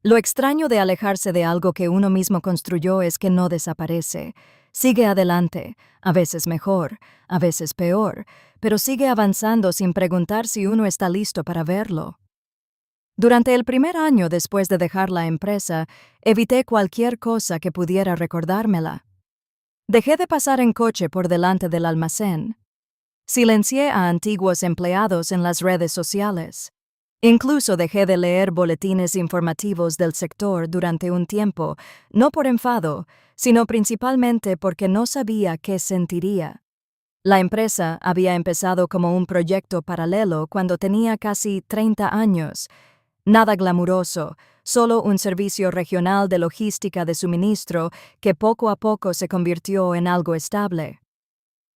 Lo extraño de alejarse de algo que uno mismo construyó es que no desaparece. Sigue adelante, a veces mejor, a veces peor, pero sigue avanzando sin preguntar si uno está listo para verlo. Durante el primer año después de dejar la empresa, evité cualquier cosa que pudiera recordármela. Dejé de pasar en coche por delante del almacén. Silencié a antiguos empleados en las redes sociales. Incluso dejé de leer boletines informativos del sector durante un tiempo, no por enfado, sino principalmente porque no sabía qué sentiría. La empresa había empezado como un proyecto paralelo cuando tenía casi 30 años. Nada glamuroso, solo un servicio regional de logística de suministro que poco a poco se convirtió en algo estable.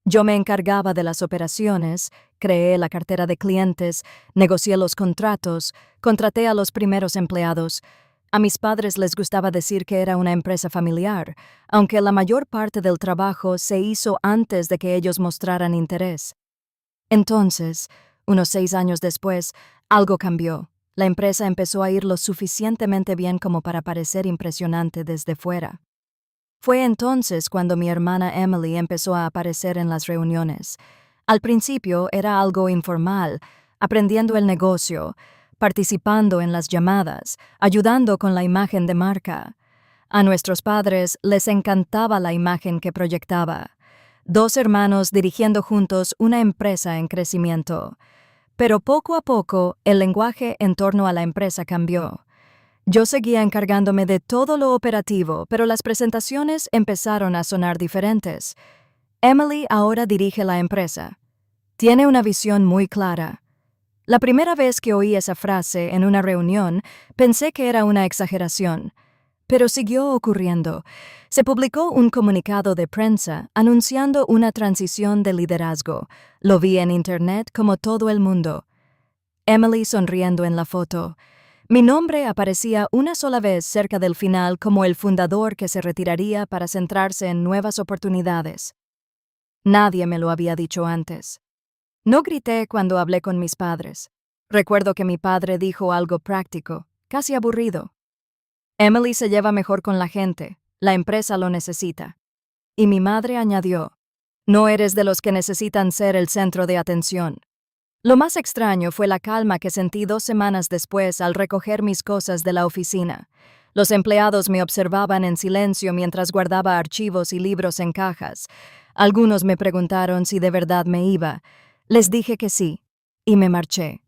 Yo me encargaba de las operaciones, creé la cartera de clientes, negocié los contratos, contraté a los primeros empleados. A mis padres les gustaba decir que era una empresa familiar, aunque la mayor parte del trabajo se hizo antes de que ellos mostraran interés. Entonces, unos 6 años después, algo cambió. La empresa empezó a ir lo suficientemente bien como para parecer impresionante desde fuera. Fue entonces cuando mi hermana Emily empezó a aparecer en las reuniones. Al principio era algo informal, aprendiendo el negocio, participando en las llamadas, ayudando con la imagen de marca. A nuestros padres les encantaba la imagen que proyectaba. 2 hermanos dirigiendo juntos una empresa en crecimiento. Pero poco a poco el lenguaje en torno a la empresa cambió. Yo seguía encargándome de todo lo operativo, pero las presentaciones empezaron a sonar diferentes. Emily ahora dirige la empresa. Tiene una visión muy clara. La primera vez que oí esa frase en una reunión, pensé que era una exageración. Pero siguió ocurriendo. Se publicó un comunicado de prensa anunciando una transición de liderazgo. Lo vi en Internet como todo el mundo. Emily sonriendo en la foto. Mi nombre aparecía una sola vez cerca del final como el fundador que se retiraría para centrarse en nuevas oportunidades. Nadie me lo había dicho antes. No grité cuando hablé con mis padres. Recuerdo que mi padre dijo algo práctico, casi aburrido. Emily se lleva mejor con la gente, la empresa lo necesita. Y mi madre añadió, no eres de los que necesitan ser el centro de atención. Lo más extraño fue la calma que sentí 2 semanas después al recoger mis cosas de la oficina. Los empleados me observaban en silencio mientras guardaba archivos y libros en cajas. Algunos me preguntaron si de verdad me iba. Les dije que sí, y me marché.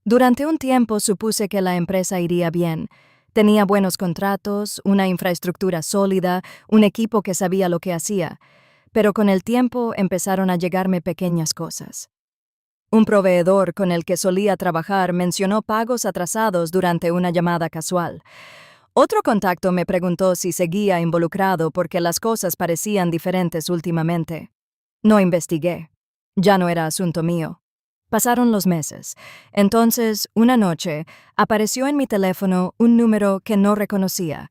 Durante un tiempo supuse que la empresa iría bien. Tenía buenos contratos, una infraestructura sólida, un equipo que sabía lo que hacía. Pero con el tiempo empezaron a llegarme pequeñas cosas. Un proveedor con el que solía trabajar mencionó pagos atrasados durante una llamada casual. Otro contacto me preguntó si seguía involucrado porque las cosas parecían diferentes últimamente. No investigué. Ya no era asunto mío. Pasaron los meses. Entonces, una noche, apareció en mi teléfono un número que no reconocía.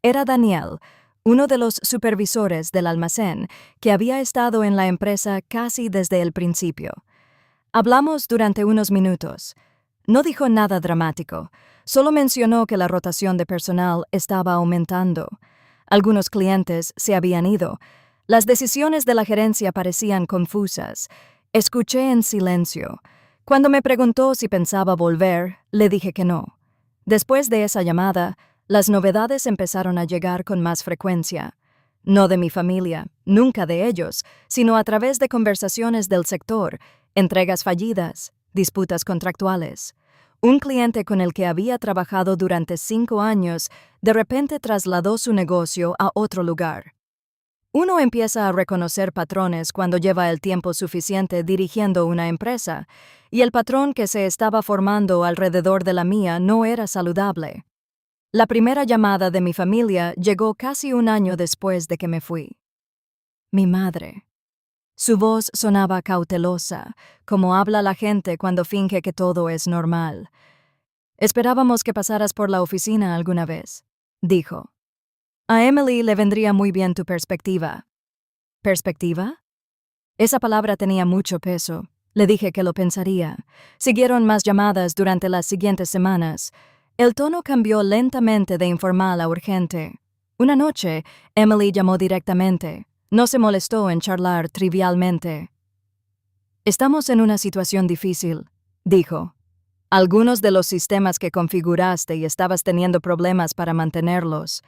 Era Daniel, uno de los supervisores del almacén, que había estado en la empresa casi desde el principio. Hablamos durante unos minutos. No dijo nada dramático, solo mencionó que la rotación de personal estaba aumentando. Algunos clientes se habían ido. Las decisiones de la gerencia parecían confusas. Escuché en silencio. Cuando me preguntó si pensaba volver, le dije que no. Después de esa llamada, las novedades empezaron a llegar con más frecuencia. No de mi familia, nunca de ellos, sino a través de conversaciones del sector, entregas fallidas, disputas contractuales. Un cliente con el que había trabajado durante 5 años de repente trasladó su negocio a otro lugar. Uno empieza a reconocer patrones cuando lleva el tiempo suficiente dirigiendo una empresa, y el patrón que se estaba formando alrededor de la mía no era saludable. La primera llamada de mi familia llegó casi un año después de que me fui. Mi madre. Su voz sonaba cautelosa, como habla la gente cuando finge que todo es normal. Esperábamos que pasaras por la oficina alguna vez, dijo. A Emily le vendría muy bien tu perspectiva. ¿Perspectiva? Esa palabra tenía mucho peso. Le dije que lo pensaría. Siguieron más llamadas durante las siguientes semanas. El tono cambió lentamente de informal a urgente. Una noche, Emily llamó directamente. No se molestó en charlar trivialmente. «Estamos en una situación difícil», dijo. «Algunos de los sistemas que configuraste y estabas teniendo problemas para mantenerlos».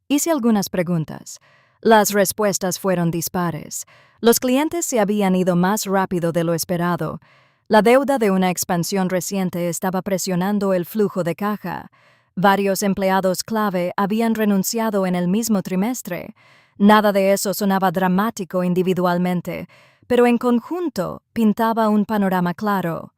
Hice algunas preguntas. Las respuestas fueron dispares. Los clientes se habían ido más rápido de lo esperado. La deuda de una expansión reciente estaba presionando el flujo de caja. Varios empleados clave habían renunciado en el mismo trimestre. Nada de eso sonaba dramático individualmente, pero en conjunto pintaba un panorama claro.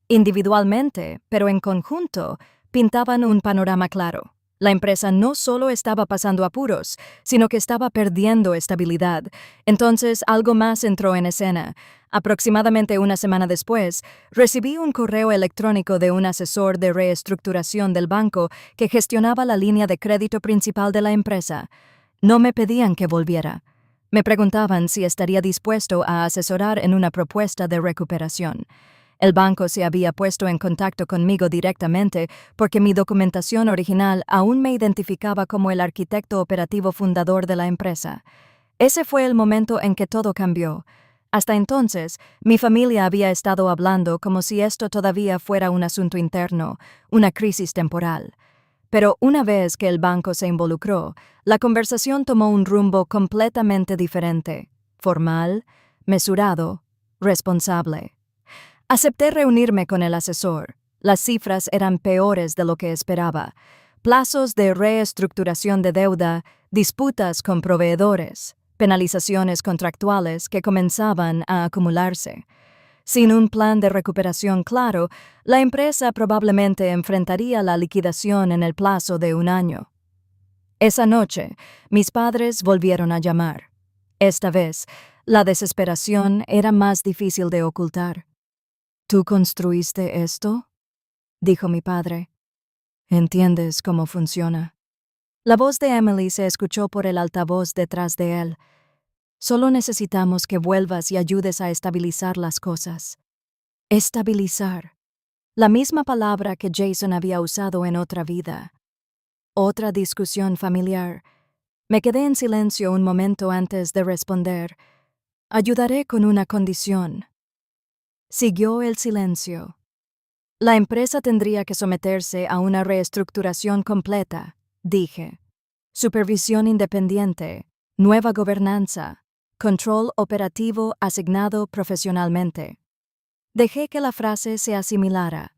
Individualmente, pero en conjunto, pintaban un panorama claro. La empresa no solo estaba pasando apuros, sino que estaba perdiendo estabilidad. Entonces algo más entró en escena. Aproximadamente una semana después, recibí un correo electrónico de un asesor de reestructuración del banco que gestionaba la línea de crédito principal de la empresa. No me pedían que volviera. Me preguntaban si estaría dispuesto a asesorar en una propuesta de recuperación. El banco se había puesto en contacto conmigo directamente porque mi documentación original aún me identificaba como el arquitecto operativo fundador de la empresa. Ese fue el momento en que todo cambió. Hasta entonces, mi familia había estado hablando como si esto todavía fuera un asunto interno, una crisis temporal. Pero una vez que el banco se involucró, la conversación tomó un rumbo completamente diferente, formal, mesurado, responsable. Acepté reunirme con el asesor. Las cifras eran peores de lo que esperaba. Plazos de reestructuración de deuda, disputas con proveedores, penalizaciones contractuales que comenzaban a acumularse. Sin un plan de recuperación claro, la empresa probablemente enfrentaría la liquidación en el plazo de un año. Esa noche, mis padres volvieron a llamar. Esta vez, la desesperación era más difícil de ocultar. «¿Tú construiste esto?», dijo mi padre. «¿Entiendes cómo funciona?». La voz de Emily se escuchó por el altavoz detrás de él. «Solo necesitamos que vuelvas y ayudes a estabilizar las cosas». Estabilizar. La misma palabra que Jason había usado en otra vida. Otra discusión familiar. Me quedé en silencio un momento antes de responder. «Ayudaré con una condición». Siguió el silencio. «La empresa tendría que someterse a una reestructuración completa», dije. «Supervisión independiente, nueva gobernanza, control operativo asignado profesionalmente». Dejé que la frase se asimilara.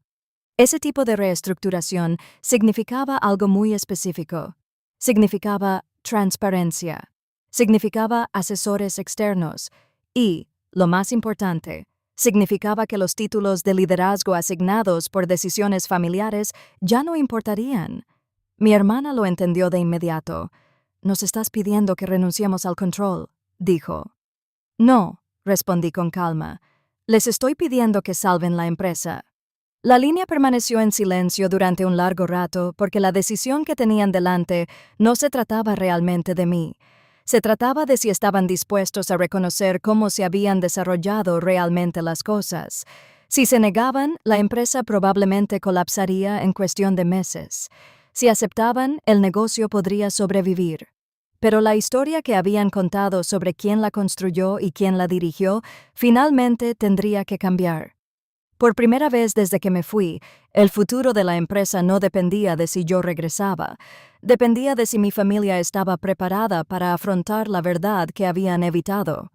Ese tipo de reestructuración significaba algo muy específico. Significaba transparencia. Significaba asesores externos. Y, lo más importante, significaba que los títulos de liderazgo asignados por decisiones familiares ya no importarían. Mi hermana lo entendió de inmediato. «Nos estás pidiendo que renunciemos al control», dijo. «No», respondí con calma. «Les estoy pidiendo que salven la empresa». La línea permaneció en silencio durante un largo rato porque la decisión que tenían delante no se trataba realmente de mí. Se trataba de si estaban dispuestos a reconocer cómo se habían desarrollado realmente las cosas. Si se negaban, la empresa probablemente colapsaría en cuestión de meses. Si aceptaban, el negocio podría sobrevivir. Pero la historia que habían contado sobre quién la construyó y quién la dirigió, finalmente tendría que cambiar. Por primera vez desde que me fui, el futuro de la empresa no dependía de si yo regresaba. Dependía de si mi familia estaba preparada para afrontar la verdad que habían evitado.